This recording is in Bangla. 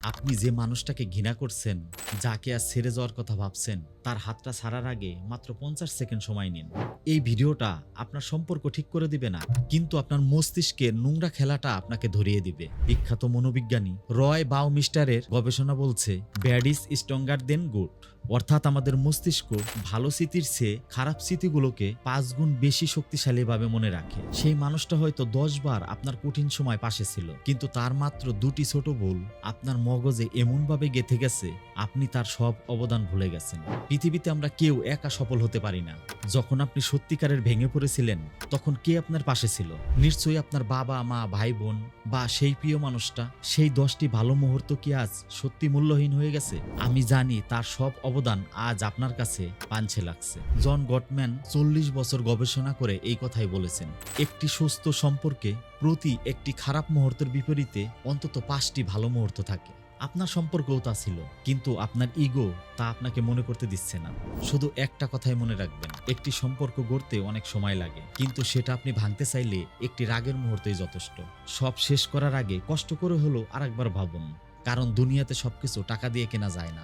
আপনি যে মানুষটাকে ঘৃণা করছেন, যাকে আর ছেড়ে যাওয়ার কথা ভাবছেন, তার হাতটা ছাড়ার আগে মাত্র ৫০ সেকেন্ড সময় নিন। এই ভিডিওটা আপনার সম্পর্ক ঠিক করে দিবে না, কিন্তু আপনার মস্তিষ্কের নোংরা খেলাটা আপনাকে ধরিয়ে দিবে। বিখ্যাত মনোবিজ্ঞানী রয় বাউমিস্টারের গবেষণা বলছে, bad is stronger than good. অর্থাৎ আমাদের মস্তিষ্ক ভালো স্মৃতির চেয়ে খারাপ স্মৃতিগুলোকে ৫ গুণ বেশি শক্তিশালীভাবে মনে রাখে। সেই মানুষটা হয়তো ১০ বার আপনার কঠিন সময় পাশে ছিল, কিন্তু তার মাত্র দুটি ছোট ভুল আপনার মগজে এমনভাবে গেঁথে গেছে, আপনি তার সব অবদান ভুলে গেছেন। পৃথিবীতে আমরা কেউ একা সফল হতে পারি না। যখন আপনি সত্যিকারের ভেঙে পড়েছিলেন, তখন কে আপনার পাশে ছিল? নিশ্চয়ই আপনার বাবা মা, ভাই বোন, বা সেই প্রিয় মানুষটা। সেই ১০টি ভালো মুহূর্ত কি আজ সত্যি মূল্যহীন হয়ে গেছে? আমি জানি তার সব অবদান আজ আপনার কাছে পাঞ্ছে লাগছে। জন গটম্যান ৪০ বছর গবেষণা করে এই কথাই বলেছেন, একটি সুস্থ সম্পর্কে প্রতি একটি খারাপ মুহূর্তের বিপরীতে অন্তত ৫টি ভালো মুহূর্ত থাকে। আপনার সম্পর্কও তা ছিল, কিন্তু আপনার ইগো তা আপনাকে মনে করতে দিচ্ছে না। শুধু একটা কথাই মনে রাখবেন, একটি সম্পর্ক গড়তে অনেক সময় লাগে, কিন্তু সেটা আপনি ভাঙতে চাইলে একটি রাগের মুহূর্তেই যথেষ্ট। সব শেষ করার আগে কষ্ট করে হলেও আরেকবার ভাবুন, কারণ দুনিয়াতে সবকিছু টাকা দিয়ে কেনা যায় না।